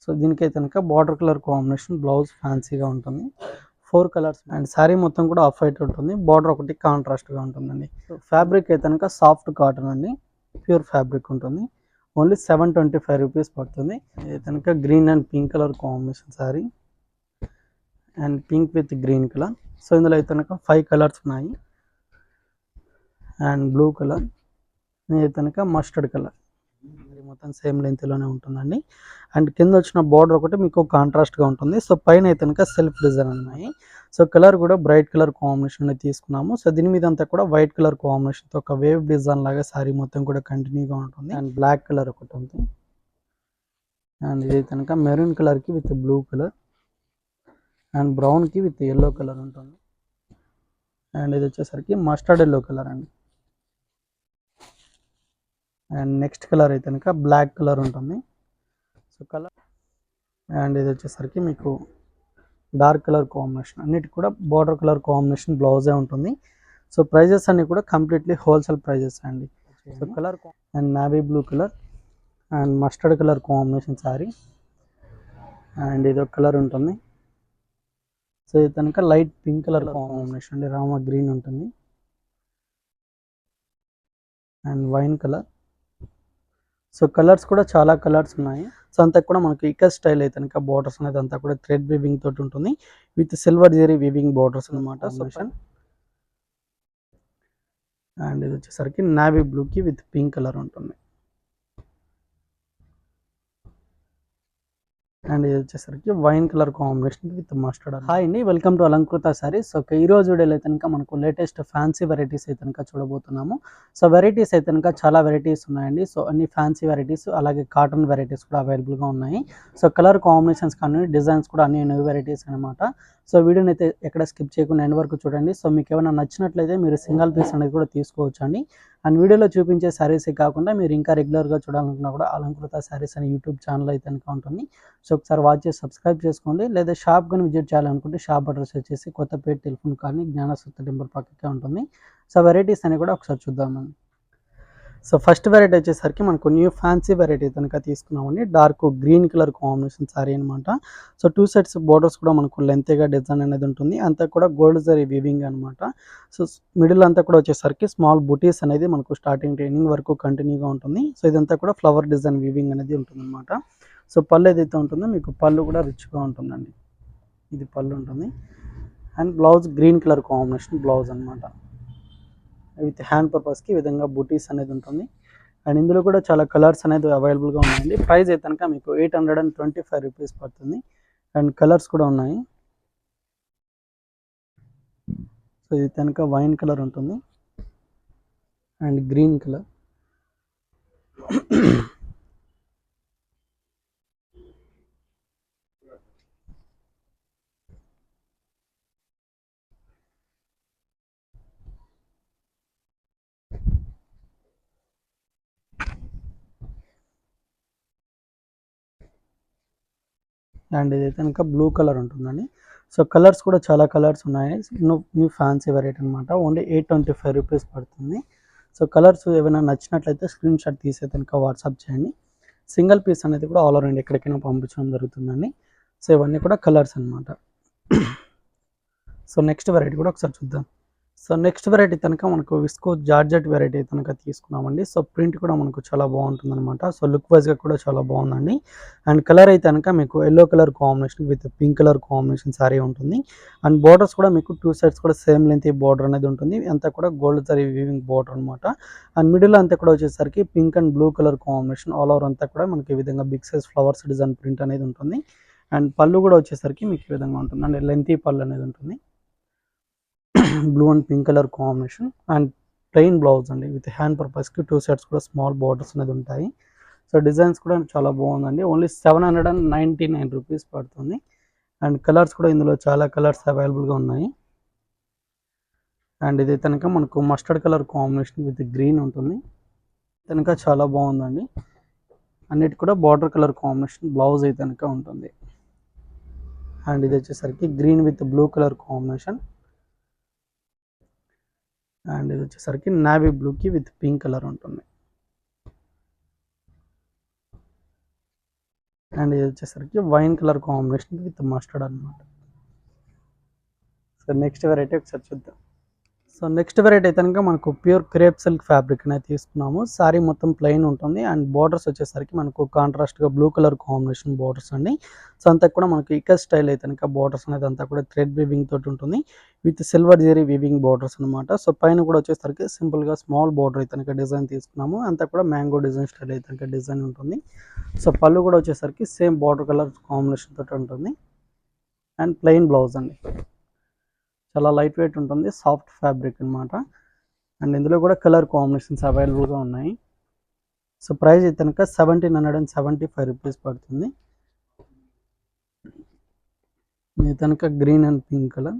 So దీనికైతే కనుక border colour combination, blouse ఫ్యాన్సీగా ఉంటుంది. 4 కలర్స్ అండ్ శారీ మొత్తం కూడా ఆఫ్ వైట్ ఉంటుంది. బార్డర్ ఒకటి కాంట్రాస్ట్గా ఉంటుందండి. సో ఫ్యాబ్రిక్ అయితే కనుక సాఫ్ట్ కాటన్ అండి, ప్యూర్ ఫ్యాబ్రిక్ ఉంటుంది. ఓన్లీ 725 రూపీస్ పడుతుంది. ఇది కనుక green and pink colour combination sari and pink with green colour. So ఇందులో అయితే కనుక 5 కలర్స్ ఉన్నాయి అండ్ బ్లూ కలర్, ఇది కనుక మస్టర్డ్ కలర్. మొత్తం సేమ్ లెంత్లోనే ఉంటుందండి. అండ్ కింద వచ్చిన బార్డర్ ఒకటి మీకు కాంట్రాస్ట్గా ఉంటుంది. సో పైన అయితే కనుక సెల్ఫ్ డిజైన్ ఉన్నాయి. సో కలర్ కూడా బ్రైట్ కలర్ కాంబినేషన్ తీసుకున్నాము. సో దీని మీద అంతా కూడా వైట్ కలర్ కాంబినేషన్తో ఒక వేవ్ డిజైన్ లాగా శారీ మొత్తం కూడా కంటిన్యూగా ఉంటుంది. అండ్ బ్లాక్ కలర్ ఒకటి ఉంది. అండ్ ఇది కనుక మెరూన్ కలర్కి విత్ బ్లూ కలర్ అండ్ బ్రౌన్కి విత్ ఎల్లో కలర్ ఉంటుంది. అండ్ ఇది వచ్చేసరికి మస్టర్డ్ ఎల్లో కలర్ అండి. అండ్ నెక్స్ట్ కలర్ అయితే కనుక బ్లాక్ కలర్ ఉంటుంది. సో కలర్ అండ్ ఇది వచ్చేసరికి మీకు డార్క్ కలర్ కాంబినేషన్, అన్నిటి కూడా బార్డర్ కలర్ కాంబినేషన్ బ్లౌజే ఉంటుంది. సో ప్రైజెస్ అన్నీ కూడా కంప్లీట్లీ హోల్సేల్ ప్రైజెస్ అండి. So colour and navy blue colour and mustard colour combination sari and ఇది ఒక కలర్ ఉంటుంది. సో ఇది కనుక లైట్ పింక్ కలర్ కాంబినేషన్ అండి, రామా గ్రీన్ ఉంటుంది and wine colour. So colours కూడా చాలా కలర్స్ ఉన్నాయి. సో అంతా కూడా మనకి ఇక స్టైల్ అయితే కనుక బార్డర్స్ అనేది అంతా కూడా థ్రెడ్ వీవింగ్ తోటి ఉంటుంది with silver zari weaving borders అనమాట. సో అండ్ ఇది వచ్చేసరికి నావీ బ్లూకి విత్ పింక్ కలర్ ఉంటుంది. అండ్ ఇది వచ్చేసరికి wine colour combination with mustard. Hi అండి, welcome to Alankrita saris. So ఈ రోజు వీడియోలో అయితే కనుక మనకు లేటెస్ట్ ఫ్యాన్సీ వెరైటీస్ అయితే కనుక చూడబోతున్నాము. సో వెరైటీస్ అయితే కనుక చాలా వెరైటీస్ ఉన్నాయండి. సో అన్ని ఫ్యాన్సీ వెరైటీస్ అలాగే కాటన్ వెరైటీస్ కూడా అవైలబుల్గా ఉన్నాయి. సో కలర్ కాంబినేషన్స్ కానీ డిజైన్స్ కూడా అన్ని న్యూ వెరైటీస్ అనమాట. సో వీడియోని అయితే ఎక్కడ స్కిప్ చేయకుండా ఎండ్ వరకు చూడండి. సో మీకు ఏమైనా నచ్చినట్లయితే మీరు సింగిల్ పీస్ అనేది కూడా తీసుకోవచ్చు అండి. అండ్ వీడియోలో చూపించే శారీసే కాకుండా మీరు ఇంకా రెగ్యులర్గా చూడాలనుకున్నా కూడా అలంకృత శారీస్ అనే యూట్యూబ్ ఛానల్ అయితే కనుక ఉంటుంది. సో ఒకసారి వాచ్ చేసి సబ్స్క్రైబ్ చేసుకోండి. లేదా షాప్ కానీ విజిట్ చేయాలనుకుంటే షాప్ అడ్రస్ వచ్చేసి కొత్తపేట టెలిఫోన్ కాలనీ జ్ఞానసూత్ర టెంపుల్ పక్కకే ఉంటుంది. సో వెరైటీస్ అని కూడా ఒకసారి చూద్దామండి. సో ఫస్ట్ వెరైటీ వచ్చేసరికి మనకు న్యూ ఫ్యాన్సీ వెరైటీ కనుక తీసుకున్నామండి. Dark green colour combination sari అనమాట. సో 2 సెట్స్ బోర్డర్స్ కూడా మనకు లెంత్గా డిజైన్ అనేది ఉంటుంది. అంతా కూడా గోల్డ్ జరీ వీవింగ్ అనమాట. సో మిడిల్ అంతా కూడా వచ్చేసరికి స్మాల్ బుటీస్ అనేది మనకు స్టార్టింగ్ ట్రైనింగ్ వరకు కంటిన్యూగా ఉంటుంది. సో ఇదంతా కూడా ఫ్లవర్ డిజైన్ వీవింగ్ అనేది ఉంటుంది అనమాట. సో పళ్ళు ఏదైతే ఉంటుందో మీకు పళ్ళు కూడా రిచ్గా ఉంటుందండి. ఇది పళ్ళు ఉంటుంది and blouse green colour combination blouse అనమాట. విత్ హ్యాండ్ పర్పస్కి ఈ విధంగా బూటీస్ అనేది ఉంటుంది. అండ్ ఇందులో కూడా చాలా కలర్స్ అనేది అవైలబుల్గా ఉన్నాయండి. ప్రైస్ అయితే కనుక మీకు 825 రూపీస్ పడుతుంది. అండ్ కలర్స్ కూడా ఉన్నాయి. సో ఇది కనుక వైన్ కలర్ ఉంటుంది అండ్ గ్రీన్ కలర్ అండ్ ఇది కనుక బ్లూ కలర్ ఉంటుందండి. సో కలర్స్ కూడా చాలా కలర్స్ ఉన్నాయి. న్యూ ఫ్యాన్సీ వెరైటీ అనమాట. ఓన్లీ 825 రూపీస్ పడుతుంది. సో కలర్స్ ఏమైనా నచ్చినట్లయితే స్క్రీన్ షాట్ తీసే కనుక వాట్సాప్ చేయండి. సింగిల్ పీస్ అనేది కూడా ఆల్ అరౌండ్ ఎక్కడికైనా పంపించడం జరుగుతుందండి. సో ఇవన్నీ కూడా కలర్స్ అనమాట. సో నెక్స్ట్ వెరైటీ కూడా ఒకసారి చూద్దాం. సో నెక్స్ట్ వెరైటీ కనుక మనకు విస్కో జార్జెట్ వెరైటీ కనుక తీసుకున్నామండి. సో ప్రింట్ కూడా మనకు చాలా బాగుంటుంది అనమాట. సో లుక్ వైజ్గా కూడా చాలా బాగుందండి. అండ్ కలర్ అయితే కనుక మీకు yellow colour combination with pink colour combination sorry ఉంటుంది. అండ్ బార్డర్స్ కూడా మీకు 2 సైడ్స్ కూడా సేమ్ లెంత్ బార్డర్ అనేది ఉంటుంది. అంతా కూడా గోల్డ్ జరీ వీవింగ్ బార్డర్ అనమాట. అండ్ మిడిల్ అంతా కూడా వచ్చేసరికి pink and blue colour combination all over అంతా కూడా మనకి ఈ విధంగా big size flowers design print అనేది ఉంటుంది. అండ్ పళ్ళు కూడా వచ్చేసరికి మీకు ఈ విధంగా ఉంటుంది. అండ్ లెంతీ పళ్ళు అనేది ఉంటుంది. Blue and pink colour combination and plain blouse అండి విత్ హ్యాండ్ పర్పస్కి 2 సెట్స్ కూడా స్మాల్ బార్డర్స్ అనేది ఉంటాయి. సో డిజైన్స్ కూడా చాలా బాగుందండి. ఓన్లీ 799 రూపీస్ పడుతుంది. అండ్ కలర్స్ కూడా ఇందులో చాలా కలర్స్ అవైలబుల్గా ఉన్నాయి. అండ్ ఇది కనుక మనకు mustard colour combination with green ఉంటుంది. కనుక చాలా బాగుందండి. అన్నిటి కూడా బార్డర్ కలర్ కాంబినేషన్ బ్లౌజ్ అయితే కనుక ఉంటుంది. అండ్ ఇది వచ్చేసరికి green with blue colour combination. And ఇది వచ్చేసరికి నావీ బ్లూకి విత్ పింక్ కలర్ ఉంటుంది. అండ్ ఇది వచ్చేసరికి wine colour combination with mustard అనమాట. సో నెక్స్ట్ వెరైటీ ఒకసారి చూద్దాం. సో నెక్స్ట్ వెరైటీ అయితే కనుక మనకు ప్యూర్ క్రేప్ సిల్క్ ఫ్యాబ్రిక్ అనేది తీసుకున్నాము. సారీ మొత్తం ప్లెయిన్ ఉంటుంది అండ్ బార్డర్స్ వచ్చేసరికి మనకు కాంట్రాస్ట్గా బ్లూ కలర్ కాంబినేషన్ బార్డర్స్ అండి. సో అంతా కూడా మనకు ఇక స్టైల్ అయితే కనుక బార్డర్స్ అనేది అంతా కూడా థ్రెడ్ వీవింగ్ తోటి ఉంటుంది with silver zari weaving borders అనమాట. సో పైన కూడా వచ్చేసరికి సింపుల్గా స్మాల్ బార్డర్ అయితే కనుక డిజైన్ తీసుకున్నాము. అంతా కూడా మ్యాంగో డిజైన్ స్టైల్ అయితే కనుక డిజైన్ ఉంటుంది. సో పళ్ళు కూడా వచ్చేసరికి సేమ్ బార్డర్ కలర్ కాంబినేషన్ తోటి ఉంటుంది అండ్ ప్లెయిన్ బ్లౌజ్ అండి. చాలా లైట్ వెయిట్ ఉంటుంది, సాఫ్ట్ ఫ్యాబ్రిక్ అనమాట. అండ్ ఇందులో కూడా కలర్ కాంబినేషన్స్ అవైలబుల్గా ఉన్నాయి. సో ప్రైస్ అయితే కనుక 1775 రూపీస్ పడుతుంది. ఇది కనుక green and pink colour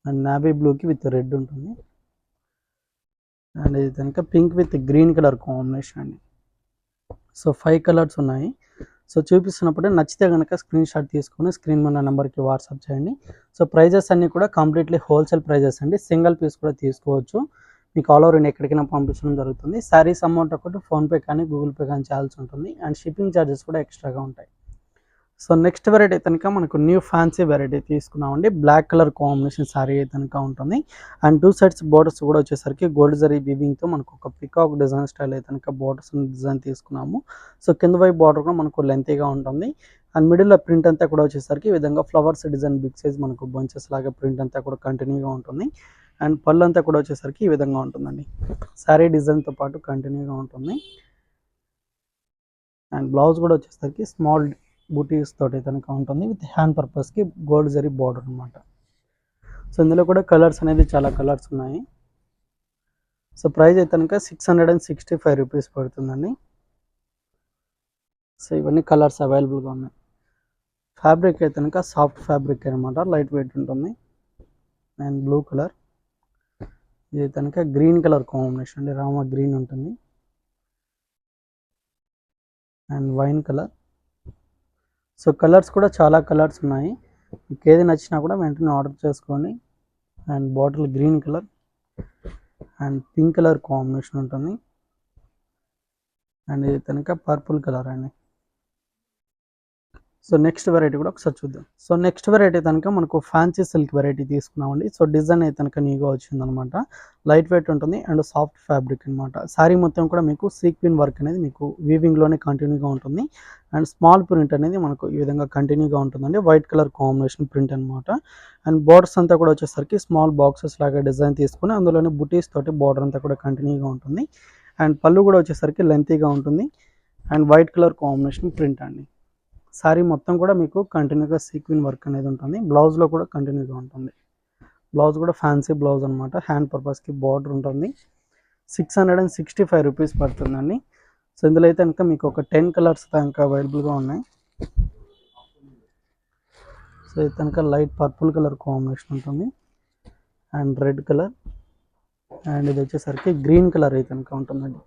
and navy బ్లూకి విత్ రెడ్ ఉంటుంది. అండ్ ఇది కనుక pink with green colour combination అండి. సో 5 కలర్స్ ఉన్నాయి. సో చూపిస్తున్నప్పుడే నచ్చితే కనుక స్క్రీన్ షాట్ తీసుకొని స్క్రీన్ మీద నెంబర్కి వాట్సాప్ చేయండి. సో ప్రైజెస్ అన్నీ కూడా కంప్లీట్లీ హోల్సేల్ ప్రైజెస్ అండి. సింగిల్ పీస్ కూడా తీసుకోవచ్చు. మీకు ఆల్ ఓవర్ ఇండియా ఎక్కడికైనా పంపించడం జరుగుతుంది. శారీస్ అమౌంట్ ఒకటి ఫోన్పే కానీ గూగుల్ పే కానీ చేయాల్సి ఉంటుంది అండ్ షిప్పింగ్ ఛార్జెస్ కూడా ఎక్స్ట్రాగా ఉంటాయి. సో నెక్స్ట్ వెరైటీ కనుక మనకు న్యూ ఫ్యాన్సీ వెరైటీ తీసుకున్నామండి. బ్లాక్ కలర్ కాంబినేషన్ శారీ అయితే కనుక ఉంటుంది అండ్ 2 సైడ్స్ బోర్డర్స్ కూడా వచ్చేసరికి గోల్డ్ జరీ వీవింగ్తో మనకు ఒక పికాక్ డిజైన్ స్టైల్ అయితే కనుక బోర్డర్స్ డిజైన్ తీసుకున్నాము. సో కింద వైపు బార్డర్ కూడా మనకు లెంతీగా ఉంటుంది అండ్ మిడిల్లో ప్రింట్ అంతా కూడా వచ్చేసరికి ఈ విధంగా ఫ్లవర్స్ డిజైన్ బిగ్ సైజ్ మనకు బంచెస్ లాగా ప్రింట్ అంతా కూడా కంటిన్యూగా ఉంటుంది అండ్ పళ్ళు అంతా కూడా వచ్చేసరికి ఈ విధంగా ఉంటుందండి. శారీ డిజైన్తో పాటు కంటిన్యూగా ఉంటుంది అండ్ బ్లౌజ్ కూడా వచ్చేసరికి స్మాల్ బూటీస్ తోటి కనుక ఉంటుంది విత్ హ్యాండ్ పర్పస్కి గోల్డ్ జరీ బార్డర్ అనమాట. సో ఇందులో కూడా కలర్స్ అనేది చాలా కలర్స్ ఉన్నాయి. సో ప్రైస్ అయితే కనుక 665 రూపీస్ పడుతుందండి. సో ఇవన్నీ కలర్స్ అవైలబుల్గా ఉన్నాయి. ఫ్యాబ్రిక్ అయితే కనుక సాఫ్ట్ ఫ్యాబ్రిక్ అనమాట, లైట్ వెయిట్ ఉంటుంది అండ్ బ్లూ కలర్. ఇది కనుక గ్రీన్ కలర్ కాంబినేషన్ అండి, రామ గ్రీన్ ఉంటుంది and wine colour. So colours కూడా చాలా కలర్స్ ఉన్నాయి. మీకు ఏది నచ్చినా కూడా వెంటనే ఆర్డర్ చేసుకోండి. And bottle green colour and pink colour combination ఉంటుంది అండ్ ఇది కనుక పర్పుల్ కలర్ అండి. సో నెక్స్ట్ వెరైటీ కూడా ఒకసారి చూద్దాం. సో నెక్స్ట్ వెరైటీ కనుక మనకు ఫ్యాన్సీ సిల్క్ వెరైటీ తీసుకున్నామండి. సో డిజైన్ అయితే కనుక నీగా వచ్చిందనమాట, లైట్ వెయిట్ ఉంటుంది అండ్ సాఫ్ట్ ఫ్యాబ్రిక్ అనమాట. శారీ మొత్తం కూడా మీకు సీక్వెన్ వర్క్ అనేది మీకు వీవింగ్లోనే కంటిన్యూగా ఉంటుంది అండ్ స్మాల్ ప్రింట్ అనేది మనకు ఈ విధంగా కంటిన్యూగా ఉంటుందండి. వైట్ కలర్ కాంబినేషన్ ప్రింట్ అనమాట అండ్ బార్డర్స్ అంతా కూడా వచ్చేసరికి స్మాల్ బాక్సెస్ లాగా డిజైన్ తీసుకుని అందులోనే బుటీస్ తోటి బార్డర్ అంతా కూడా కంటిన్యూగా ఉంటుంది అండ్ పళ్ళు కూడా వచ్చేసరికి లెంతీగా ఉంటుంది and white colour combination print అండి. శారీ మొత్తం కూడా మీకు కంటిన్యూగా సీక్వెన్ వర్క్ అనేది ఉంటుంది. బ్లౌజ్లో కూడా కంటిన్యూగా ఉంటుంది. బ్లౌజ్ కూడా ఫ్యాన్సీ బ్లౌజ్ అనమాట, హ్యాండ్ పర్పస్కి బార్డర్ ఉంటుంది. 665 రూపీస్ పడుతుందండి. సో ఇందులో అయితే కనుక మీకు ఒక 10 కలర్స్ దాకా అవైలబుల్గా ఉన్నాయి. సో ఇది కనుక లైట్ పర్పుల్ కలర్ కాంబినేషన్ ఉంటుంది అండ్ రెడ్ కలర్ అండ్ ఇది వచ్చేసరికి గ్రీన్ కలర్ అయితే కనుక ఉంటుందండి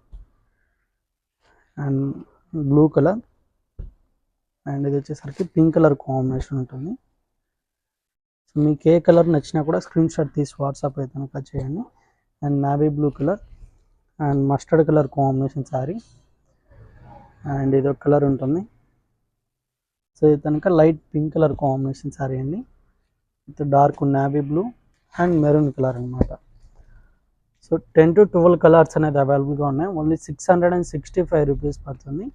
అండ్ బ్లూ కలర్ అండ్ ఇది వచ్చేసరికి పింక్ కలర్ కాంబినేషన్ ఉంటుంది. సో మీకు ఏ కలర్ నచ్చినా కూడా స్క్రీన్ షాట్ తీసి వాట్సాప్ అయితే కనుక చేయండి. And navy blue colour and mustard colour combination sari and ఇది ఒక కలర్ ఉంటుంది. సో ఇది కనుక light pink colour combination sari అండి with dark navy blue and maroon colour అనమాట. సో 10 to 12 కలర్స్ అనేది అవైలబుల్గా ఉన్నాయి. ఓన్లీ 665 రూపీస్ పడుతుంది.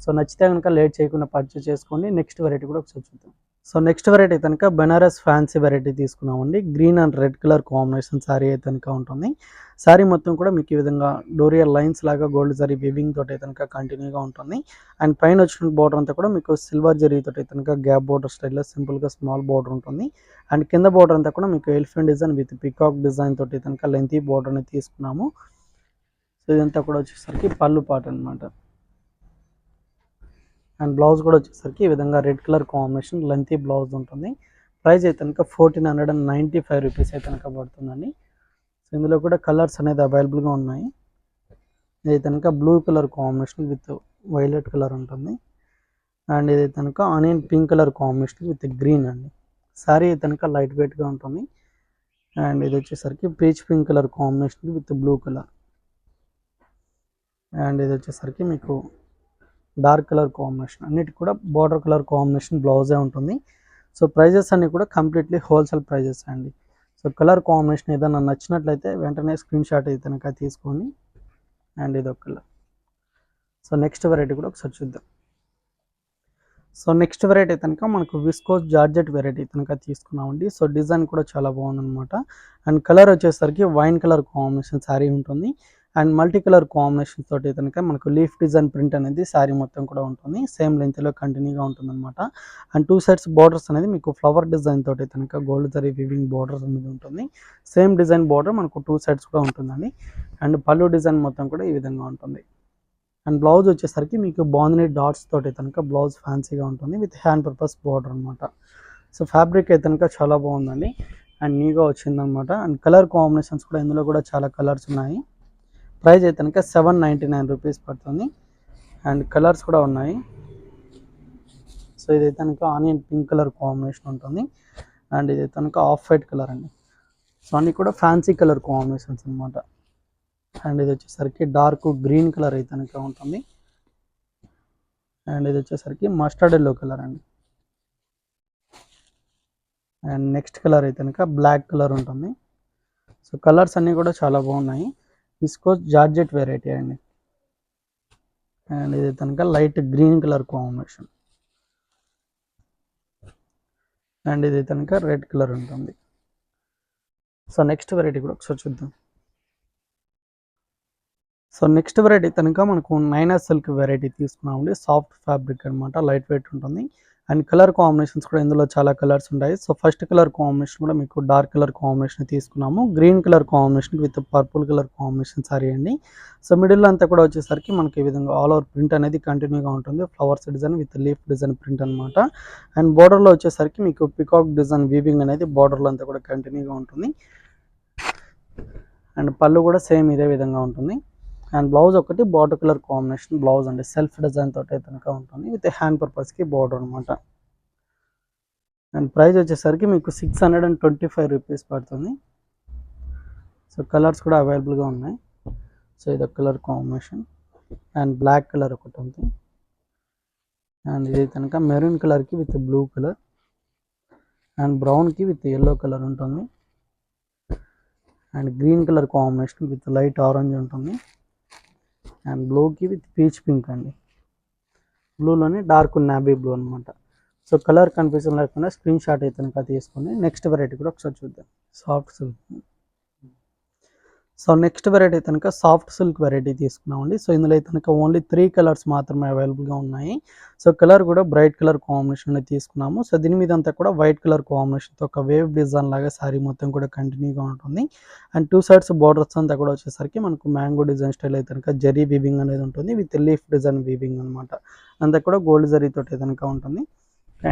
సో నచ్చితే కనుక లేట్ చేయకుండా పర్చేస్ చేసుకోండి. నెక్స్ట్ వెరైటీ కూడా ఒకసారి చూద్దాం. సో నెక్స్ట్ వెరైటీ కనుక బెనారస్ ఫ్యాన్సీ వెరైటీ తీసుకున్నామండి. Green and red colour combination sari అయితే కనుక ఉంటుంది. శారీ మొత్తం కూడా మీకు ఈ విధంగా డోరియల్ లైన్స్ లాగా గోల్డ్ జరీ వీవింగ్ తోటి అయితే కనుక కంటిన్యూగా ఉంటుంది అండ్ పైన వచ్చిన బార్డర్ అంతా కూడా మీకు సిల్వర్ జరీ తోటి అయితే కనుక గ్యాప్ బార్డర్ స్టైల్లో సింపుల్గా స్మాల్ బార్డర్ ఉంటుంది అండ్ కింద బార్డర్ అంతా కూడా మీకు elephant design with peacock design తోటి కనుక లెంతీ బార్డర్ అనేది తీసుకున్నాము. సో ఇదంతా కూడా వచ్చేసరికి పళ్ళు పాట అనమాట అండ్ బ్లౌజ్ కూడా వచ్చేసరికి ఈ విధంగా red colour combination lengthy blouse ఉంటుంది. ప్రైస్ అయితే కనుక 1495 రూపీస్ అయితే కనుక పడుతుందండి. సో ఇందులో కూడా కలర్స్ అనేది అవైలబుల్గా ఉన్నాయి. ఇది కనుక blue colour combination with violet colour ఉంటుంది అండ్ ఇది కనుక onion pink colour combination with green అండి. శారీ కనుక లైట్ వెయిట్గా ఉంటుంది అండ్ ఇది వచ్చేసరికి peach pink colour combination with blue colour and ఇది వచ్చేసరికి మీకు డార్క్ కలర్ కాంబినేషన్, అన్నిటి కూడా బార్డర్ కలర్ కాంబినేషన్ బ్లౌజే ఉంటుంది. సో ప్రైజెస్ అన్నీ కూడా కంప్లీట్లీ హోల్సేల్ ప్రైజెస్ అండి. సో కలర్ కాంబినేషన్ ఏదైనా నచ్చినట్లయితే వెంటనే స్క్రీన్ షాట్ అయితే కనుక తీసుకోండి. అండ్ ఇది ఒక కలర్. సో నెక్స్ట్ వెరైటీ కూడా ఒకసారి చూద్దాం. సో నెక్స్ట్ వెరైటీ కనుక మనకు విస్కోస్ జార్జెట్ వెరైటీ కనుక తీసుకున్నామండి. సో డిజైన్ కూడా చాలా బాగుందన్నమాట. అండ్ కలర్ వచ్చేసరికి వైన్ కలర్ కాంబినేషన్ శారీ ఉంటుంది. అండ్ మల్టీ కలర్ కాంబినేషన్ తోటి కనుక మనకు లీఫ్ డిజైన్ ప్రింట్ అనేది శారీ మొత్తం కూడా ఉంటుంది. సేమ్ లెంత్లో కంటిన్యూగా ఉంటుంది అనమాట. అండ్ 2 సైడ్స్ బార్డర్స్ అనేది మీకు ఫ్లవర్ డిజైన్ తోటి కనుక గోల్డ్ జరీ వీవింగ్ బార్డర్స్ అనేది ఉంటుంది. సేమ్ డిజైన్ బార్డర్ మనకు 2 సైడ్స్ కూడా ఉంటుందండి. అండ్ పళ్ళు డిజైన్ మొత్తం కూడా ఈ విధంగా ఉంటుంది. అండ్ బ్లౌజ్ వచ్చేసరికి మీకు బాందినీ డాట్స్ తోటి కనుక బ్లౌజ్ ఫ్యాన్సీగా ఉంటుంది విత్ హ్యాండ్ పర్పస్ బార్డర్ అనమాట. సో ఫ్యాబ్రిక్ అయితే కనుక చాలా బాగుందండి. అండ్ నీగా వచ్చిందనమాట. అండ్ కలర్ కాంబినేషన్స్ కూడా ఇందులో కూడా చాలా కలర్స్ ఉన్నాయి. ప్రైస్ అయితే కనుక 799 రూపీస్ పడుతుంది. అండ్ కలర్స్ కూడా ఉన్నాయి. సో ఇదైతే కనుక ఆనియన్ పింక్ కలర్ కాంబినేషన్ ఉంటుంది. అండ్ ఇదైతే కనుక ఆఫ్ వైట్ కలర్ అండి. సో అన్నీ కూడా ఫ్యాన్సీ కలర్ కాంబినేషన్స్ అనమాట. అండ్ ఇది వచ్చేసరికి డార్క్ గ్రీన్ కలర్ అయితే కనుక ఉంటుంది. అండ్ ఇది వచ్చేసరికి మస్టర్డ్ ఎల్లో కలర్ అండి. అండ్ నెక్స్ట్ కలర్ అయితే కనుక బ్లాక్ కలర్ ఉంటుంది. సో కలర్స్ అన్నీ కూడా చాలా బాగున్నాయి. విస్కోస్ జార్జెట్ వెరైటీ అండి. అండ్ ఇది కనుక light green colour combination. And ఇది కనుక రెడ్ కలర్ ఉంటుంది. సో నెక్స్ట్ వెరైటీ కూడా ఒకసారి చూద్దాం. సో నెక్స్ట్ వెరైటీ కనుక మనకు నైనా సిల్క్ వెరైటీ తీసుకున్నామండి. సాఫ్ట్ ఫ్యాబ్రిక్ అనమాట, లైట్ వెయిట్ ఉంటుంది. అండ్ కలర్ కాంబినేషన్స్ కూడా ఇందులో చాలా కలర్స్ ఉంటాయి. సో ఫస్ట్ కలర్ కాంబినేషన్ కూడా మీకు డార్క్ కలర్ కాంబినేషన్ తీసుకున్నాము. Green colour combination with purple colour combination sorry అండి. సో మిడిల్ అంతా కూడా వచ్చేసరికి మనకి ఈ విధంగా ఆల్ ఓవర్ ప్రింట్ అనేది కంటిన్యూగా ఉంటుంది. Flowers design with leaf design print అనమాట. అండ్ బార్డర్లో వచ్చేసరికి మీకు పికాక్ డిజైన్ వీవింగ్ అనేది బార్డర్లో అంతా కూడా కంటిన్యూగా ఉంటుంది. అండ్ పళ్ళు కూడా సేమ్ ఇదే విధంగా ఉంటుంది. అండ్ బ్లౌజ్ ఒకటి బార్డర్ కలర్ కాంబినేషన్ బ్లౌజ్ అండి, సెల్ఫ్ డిజైన్ తోటి కనుక ఉంటుంది విత్ హ్యాండ్ పర్పస్కి బార్డర్ అనమాట. అండ్ ప్రైస్ వచ్చేసరికి మీకు 625 రూపీస్ పడుతుంది. సో కలర్స్ కూడా అవైలబుల్గా ఉన్నాయి. సో ఇది colour combination. And black colour ఒకటి ఉంది. అండ్ ఇది కనుక మెరూన్ కలర్కి విత్ బ్లూ కలర్. అండ్ బ్రౌన్కి విత్ ఎల్లో కలర్ ఉంటుంది. And green colour combination with light orange ఉంటుంది. అండ్ బ్లూకి విత్ పీచ్ పింక్ అండి. బ్లూలోనే డార్క్ నాబీ బ్లూ అనమాట. సో కలర్ కన్ఫ్యూజన్ లేకుండా స్క్రీన్ షాట్ అయితే కనుక తీసుకొని నెక్స్ట్ వెరైటీ కూడా ఒకసారి చూద్దాం. Soft silk. So next variety కనుక సాఫ్ట్ సిల్క్ వెరైటీ తీసుకున్నామండి. సో ఇందులో అయితే కనుక ఓన్లీ 3 కలర్స్ మాత్రమే అవైలబుల్గా ఉన్నాయి. సో కలర్ కూడా బ్రైట్ కలర్ కాంబినేషన్ తీసుకున్నాము. సో దీని మీద అంతా కూడా వైట్ కలర్ కాంబినేషన్తో ఒక వేవ్ డిజైన్ లాగా శారీ మొత్తం కూడా కంటిన్యూగా ఉంటుంది. అండ్ 2 సైడ్స్ బార్డర్స్ అంతా కూడా వచ్చేసరికి మనకు మ్యాంగో డిజైన్ స్టైల్ అయితే కనుక జరీ వీవింగ్ అనేది ఉంటుంది విత్ లీఫ్ డిజైన్ వీవింగ్ అనమాట. అంతా కూడా గోల్డ్ జరీతో కనుక ఉంటుంది.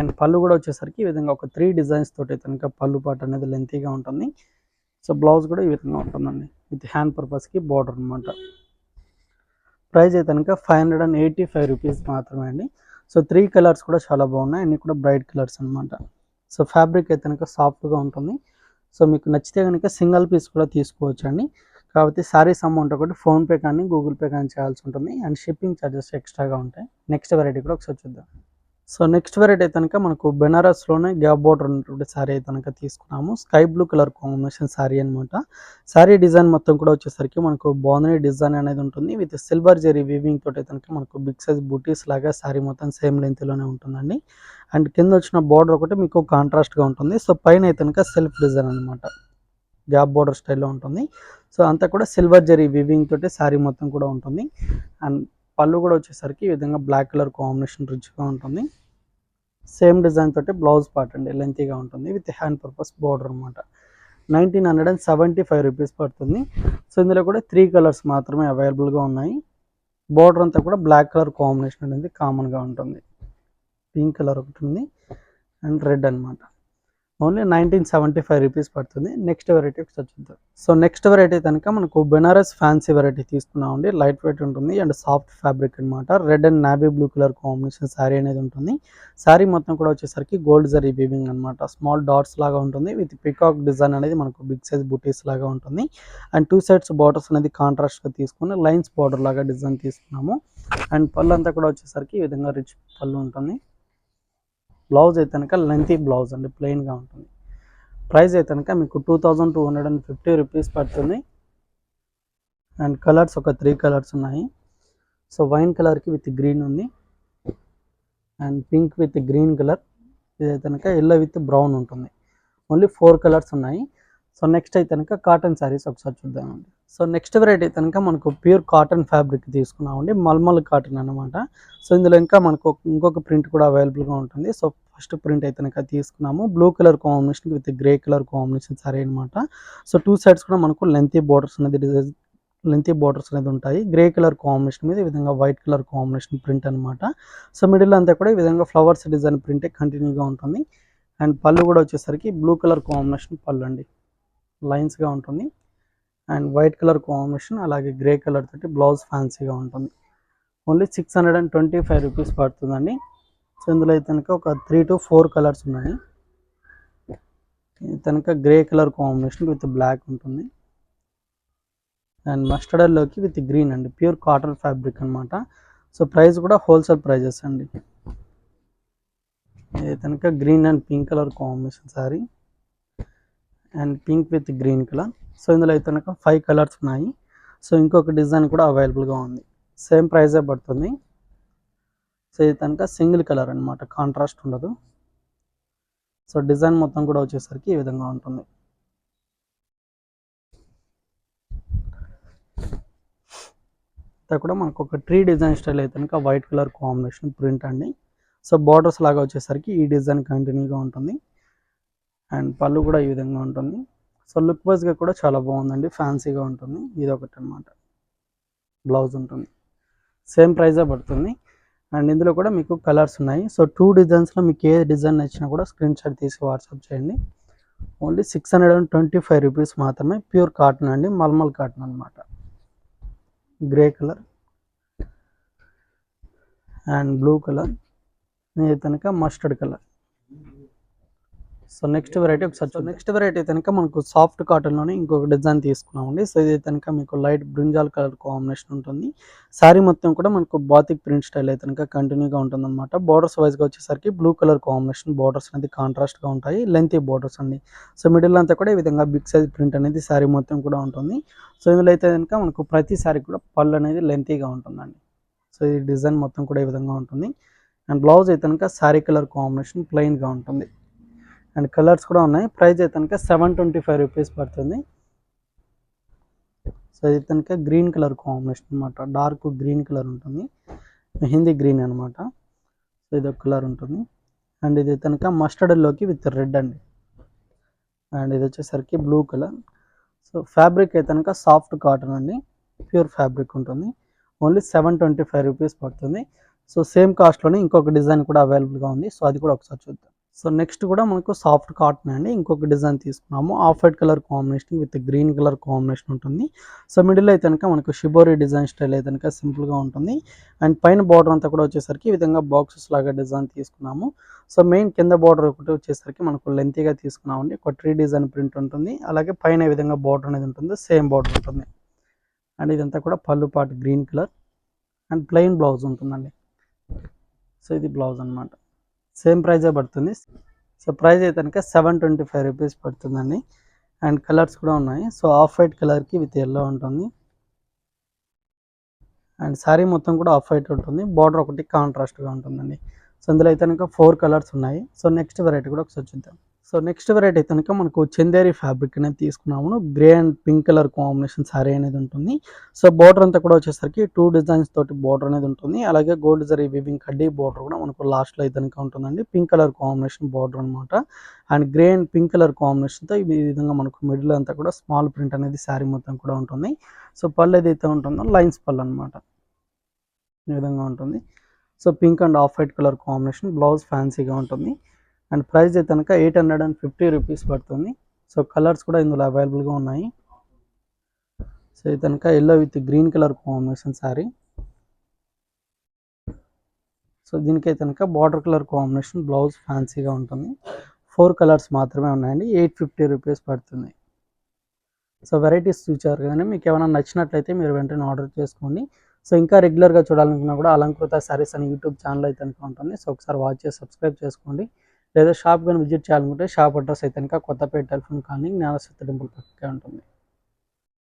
అండ్ పళ్ళు కూడా వచ్చేసరికి ఈ విధంగా ఒక 3 డిజైన్స్ తోటి కనుక పళ్ళు పాట అనేది లెంతీగా ఉంటుంది. సో బ్లౌజ్ కూడా ఈ విధంగా ఉంటుందండి విత్ హ్యాండ్ పర్పస్కి బార్డర్ అనమాట. ప్రైస్ అయితే కనుక 585 రూపీస్ మాత్రమే అండి. సో 3 కలర్స్ కూడా చాలా బాగున్నాయి, అన్నీ కూడా బ్రైట్ కలర్స్ అనమాట. సో ఫ్యాబ్రిక్ అయితే కనుక సాఫ్ట్గా ఉంటుంది. సో మీకు నచ్చితే కనుక సింగిల్ పీస్ కూడా తీసుకోవచ్చు అండి. కాకపోతే శారీస్ అమౌంట్ ఒకటి ఫోన్పే కానీ గూగుల్ పే కానీ చేయాల్సి ఉంటుంది. అండ్ షిప్పింగ్ ఛార్జెస్ ఎక్స్ట్రాగా ఉంటాయి. నెక్స్ట్ వెరైటీ కూడా ఒకసారి చూద్దాం. సో నెక్స్ట్ వెరైటీ అయితే కనుక మనకు బెనారస్లోనే గ్యాప్ బార్డర్ ఉన్నటువంటి శారీ అయితే కనుక తీసుకున్నాము. Sky blue colour combination sari అనమాట. శారీ డిజైన్ మొత్తం కూడా వచ్చేసరికి మనకు బాగుంది డిజైన్ అనేది ఉంటుంది విత్ సిల్వర్ జెరీ వీవింగ్ తోటి అయితే కనుక మనకు బిగ్ సైజ్ బూటీస్ లాగా శారీ మొత్తం సేమ్ లెంత్లోనే ఉంటుందండి. అండ్ కింద వచ్చిన బార్డర్ ఒకటి మీకు కాంట్రాస్ట్గా ఉంటుంది. సో పైన అయితే కనుక సెల్ఫ్ డిజైన్ అనమాట, గ్యాప్ బార్డర్ స్టైల్లో ఉంటుంది. సో అంతా కూడా సిల్వర్ జెరీ వీవింగ్ తోటి శారీ మొత్తం కూడా ఉంటుంది. అండ్ పళ్ళు కూడా వచ్చేసరికి ఈ విధంగా బ్లాక్ కలర్ కాంబినేషన్ రిచ్గా ఉంటుంది. సేమ్ డిజైన్ తోటి బ్లౌజ్ పార్ట్ అండి లెంతీగా ఉంటుంది విత్ హ్యాండ్ పర్పస్ బార్డర్ అనమాట. 1975 రూపీస్ పడుతుంది. సో ఇందులో కూడా 3 కలర్స్ మాత్రమే అవైలబుల్గా ఉన్నాయి. బార్డర్ అంతా కూడా బ్లాక్ కలర్ కాంబినేషన్ అనేది కామన్గా ఉంటుంది. పింక్ కలర్ ఒకటి ఉంది అండ్ రెడ్ అనమాట. ఓన్లీ 1975 రూపీస్ పడుతుంది. నెక్స్ట్ వెరైటీ ఒకసారి చూద్దాం. సో నెక్స్ట్ వెరైటీ కనుక మనకు బెనారస్ ఫ్యాన్సీ వెరైటీ తీసుకున్నామండి. లైట్ వెయిట్ ఉంటుంది అండ్ సాఫ్ట్ ఫ్యాబ్రిక్ అనమాట. Red and navy blue colour combination sari అనేది ఉంటుంది. శారీ మొత్తం కూడా వచ్చేసరికి గోల్డ్ జరీ వీవింగ్ అనమాట. స్మాల్ డాట్స్ లాగా ఉంటుంది విత్ పికాక్ డిజైన్ అనేది మనకు బిగ్ సైజ్ బుటీస్ లాగా ఉంటుంది. అండ్ టూ సైడ్స్ బార్డర్స్ అనేది కాంట్రాస్ట్గా తీసుకుని లైన్స్ బార్డర్ లాగా డిజైన్ తీసుకున్నాము. అండ్ పళ్ళు అంతా కూడా వచ్చేసరికి ఈ విధంగా రిచ్ పళ్ళు ఉంటుంది. బ్లౌజ్ అయితే కనుక లెంతీ బ్లౌజ్ అండి, ప్లెయిన్గా ఉంటుంది. ప్రైస్ అయితే కనుక మీకు 2250 రూపీస్ పడుతుంది. అండ్ కలర్స్ ఒక 3 కలర్స్ ఉన్నాయి. సో వైన్ కలర్కి విత్ గ్రీన్ ఉంది and pink with green colour. ఇదైతే కనుక ఎల్లో విత్ బ్రౌన్ ఉంటుంది. ఓన్లీ 4 కలర్స్ ఉన్నాయి. సో నెక్స్ట్ అయితే కనుక కాటన్ శారీస్ ఒకసారి చూద్దామండి. సో నెక్స్ట్ వెరైటీ కనుక మనకు ప్యూర్ కాటన్ ఫ్యాబ్రిక్ తీసుకున్నామండి. మల్మల్ కాటన్ అనమాట. సో ఇందులో ఇంకా మనకు ఇంకొక ప్రింట్ కూడా అవైలబుల్గా ఉంటుంది. సో ఫస్ట్ ప్రింట్ అయితే కనుక తీసుకున్నాము. Blue colour combination with grey colour combination sorry అనమాట. సో టూ సైడ్స్ కూడా మనకు లెంతీ బోర్డర్స్ అనేది ఉంటాయి. గ్రే కలర్ కాంబినేషన్ మీద ఈ విధంగా వైట్ కలర్ కాంబినేషన్ ప్రింట్ అనమాట. సో మిడిల్ అంతా కూడా ఈ విధంగా ఫ్లవర్స్ డిజైన్ ప్రింటే కంటిన్యూగా ఉంటుంది. అండ్ పళ్ళు కూడా వచ్చేసరికి బ్లూ కలర్ కాంబినేషన్ పళ్ళు అండి, లైన్స్గా ఉంటుంది. అండ్ వైట్ కలర్ కాంబినేషన్ అలాగే గ్రే కలర్ తోటి బ్లౌజ్ ఫ్యాన్సీగా ఉంటుంది. ఓన్లీ 625 రూపీస్ పడుతుందండి. సో ఇందులో అయితే కనుక ఒక 3 to 4 కలర్స్ ఉన్నాయి. ఇది కనుక grey colour combination with black ఉంటుంది. అండ్ మస్టర్డ్లోకి విత్ గ్రీన్ అండి, ప్యూర్ కాటన్ ఫ్యాబ్రిక్ అనమాట. సో ప్రైస్ కూడా హోల్సేల్ ప్రైజెస్ అండి. ఇది కనుక green and pink colour combination sari and pink with green colour. So ఇందులో అయితే కనుక 5 కలర్స్ ఉన్నాయి. సో ఇంకొక డిజైన్ కూడా అవైలబుల్గా ఉంది. సేమ్ ప్రైజే పడుతుంది. సో ఇది కనుక సింగిల్ కలర్ అనమాట, కాంట్రాస్ట్ ఉండదు. సో డిజైన్ మొత్తం కూడా వచ్చేసరికి ఈ విధంగా ఉంటుంది. కూడా మనకు ఒక ట్రీ డిజైన్ స్టైల్ అయితే కనుక వైట్ కలర్ కాంబినేషన్ ప్రింట్ అండి. సో బార్డర్స్ లాగా వచ్చేసరికి ఈ డిజైన్ కంటిన్యూగా ఉంటుంది. అండ్ పళ్ళు కూడా ఈ విధంగా ఉంటుంది. సో లుక్ వైజ్గా కూడా చాలా బాగుందండి, ఫ్యాన్సీగా ఉంటుంది. ఇది ఒకటి అనమాట. బ్లౌజ్ ఉంటుంది. సేమ్ ప్రైజే పడుతుంది. అండ్ ఇందులో కూడా మీకు కలర్స్ ఉన్నాయి. సో 2 డిజైన్స్లో మీకు ఏ డిజైన్ నచ్చినా కూడా స్క్రీన్ షాట్ తీసి వాట్సాప్ చేయండి. ఓన్లీ 625 రూపీస్ మాత్రమే. ప్యూర్ కాటన్ అండి, మల్మల్ కాటన్ అనమాట. Grey colour and blue colour, ఇది కనుక mustard colour. So next variety ఒకసారి నెక్స్ట్ వెరైటీ కనుక మనకు సాఫ్ట్ కాటన్లోనే ఇంకొక డిజైన్ తీసుకున్నామండి. సో ఇది కనుక మీకు లైట్ బ్రింజాల్ కలర్ కాంబినేషన్ ఉంటుంది. శారీ మొత్తం కూడా మనకు బాతిక్ ప్రింట్ స్టైల్ అయితే కనుక కంటిన్యూగా ఉంటుంది అనమాట. బార్డర్స్ వైజ్గా వచ్చేసరికి బ్లూ కలర్ కాంబినేషన్ బార్డర్స్ అనేది కాంట్రాస్ట్గా ఉంటాయి, లెంతీ బార్డర్స్ అండి. సో మిడిల్ అంతా కూడా ఈ విధంగా బిగ్ సైజ్ ప్రింట్ అనేది శారీ మొత్తం కూడా ఉంటుంది. సో ఇందులో అయితే కనుక మనకు ప్రతి శారీ కూడా పళ్ళు అనేది లెంతీగా ఉంటుందండి. సో ఈ డిజైన్ మొత్తం కూడా ఈ విధంగా ఉంటుంది. అండ్ బ్లౌజ్ అయితే కనుక శారీ కలర్ కాంబినేషన్ ప్లెయిన్గా ఉంటుంది. అండ్ కలర్స్ కూడా ఉన్నాయి. ప్రైస్ అయితే కనుక 725 రూపీస్ పడుతుంది. సో ఇది కనుక గ్రీన్ కలర్ కాంబినేషన్ అనమాట. డార్క్ గ్రీన్ కలర్ ఉంటుంది, మెహందీ గ్రీన్ అనమాట. సో ఇది ఒక కలర్ ఉంటుంది. అండ్ ఇది కనుక మస్టర్డ్లోకి విత్ రెడ్ అండి. అండ్ ఇది వచ్చేసరికి బ్లూ కలర్. సో ఫ్యాబ్రిక్ అయితే కనుక సాఫ్ట్ కాటన్ అండి, ప్యూర్ ఫ్యాబ్రిక్ ఉంటుంది. ఓన్లీ 725 రూపీస్ పడుతుంది. సో సేమ్ కాస్ట్లోనే ఇంకొక డిజైన్ కూడా అవైలబుల్గా ఉంది. సో అది కూడా ఒకసారి చూద్దాం. సో నెక్స్ట్ కూడా మనకు సాఫ్ట్ కాటన్ అండి, ఇంకొక డిజైన్ తీసుకున్నాము. Of white colour combination with green colour combination ఉంటుంది. సో మిడిల్ అయితే కనుక మనకు షిబోరి డిజైన్ స్టైల్ అయితే కనుక సింపుల్గా ఉంటుంది. అండ్ పైన బార్డర్ అంతా కూడా వచ్చేసరికి ఈ విధంగా బాక్సెస్ లాగా డిజైన్ తీసుకున్నాము. సో మెయిన్ కింద బార్డర్ ఒకటి వచ్చేసరికి మనకు లెంతీగా తీసుకున్నామండి. ఒక ట్రీ డిజైన్ ప్రింట్ ఉంటుంది. అలాగే పైన ఈ విధంగా బార్డర్ అనేది ఉంటుంది, సేమ్ బార్డర్ ఉంటుంది. అండ్ ఇదంతా కూడా పళ్ళు పాటు green colour and plain blouse ఉంటుందండి. సో ఇది బ్లౌజ్ అనమాట. సేమ్ ప్రైజే పడుతుంది. సో ప్రైస్ అయితే కనుక 725 రూపీస్ పడుతుందండి. అండ్ కలర్స్ కూడా ఉన్నాయి. సో ఆఫ్ వైట్ కలర్కి విత్ ఎల్లో ఉంటుంది. అండ్ శారీ మొత్తం కూడా ఆఫ్ వైట్ ఉంటుంది. బార్డర్ ఒకటి కాంట్రాస్ట్గా ఉంటుందండి. సో ఇందులో అయితే కనుక 4 కలర్స్ ఉన్నాయి. సో నెక్స్ట్ వెరైటీ కూడా ఒకసారి చూద్దాం. సో నెక్స్ట్ వెరైటీ అయితే కనుక మనకు చందేరి ఫ్యాబ్రిక్ అనేది తీసుకున్నాము. Grey and pink colour combination sari అనేది ఉంటుంది. సో బార్డర్ అంతా కూడా వచ్చేసరికి 2 డిజైన్స్ తోటి బార్డర్ అనేది ఉంటుంది. అలాగే గోల్డ్ జరీ వీవింగ్ కడ్డీ బార్డర్ కూడా మనకు లాస్ట్లో అయితే కనుక ఉంటుందండి. పింక్ కలర్ కాంబినేషన్ బార్డర్ అనమాట. And grey and pink colour కాంబినేషన్తో ఈ విధంగా మనకు మిడిల్ అంతా కూడా స్మాల్ ప్రింట్ అనేది శారీ మొత్తం కూడా ఉంటుంది. సో పళ్ళు ఏదైతే ఉంటుందో లైన్స్ పళ్ళు అనమాట, ఈ విధంగా ఉంటుంది. So pink and off white colour combination, blouse ఫ్యాన్సీగా ఉంటుంది. అండ్ ప్రైస్ అయితే కనుక 850 రూపీస్ పడుతుంది. సో కలర్స్ కూడా ఇందులో అవైలబుల్గా ఉన్నాయి. సో ఇది కనుక yellow with green colour combination sari. So దీనికైతే కనుక బార్డర్ కలర్ కాంబినేషన్ బ్లౌజ్ ఫ్యాన్సీగా ఉంటుంది. 4 కలర్స్ మాత్రమే ఉన్నాయండి. 850 రూపీస్ పడుతుంది. సో వెరైటీస్ చూచారు కానీ మీకు ఏమైనా నచ్చినట్లయితే మీరు వెంటనే ఆర్డర్ చేసుకోండి. సో ఇంకా రెగ్యులర్గా చూడాలనుకున్నా కూడా అలంకృత శారీస్ అని యూట్యూబ్ ఛానల్ అయితే కనుక ఉంటుంది. సో ఒకసారి వాచ్ చేసి సబ్స్క్రైబ్ చేసుకోండి. లేదా షాప్ కానీ విజిట్ చేయాలనుకుంటే షాప్ అడ్రస్ అయితే కనుక కొత్తపేట టెలిఫోన్ కాలనీ జ్ఞానశక్తి టెంపుల్ పక్కకే ఉంటుంది.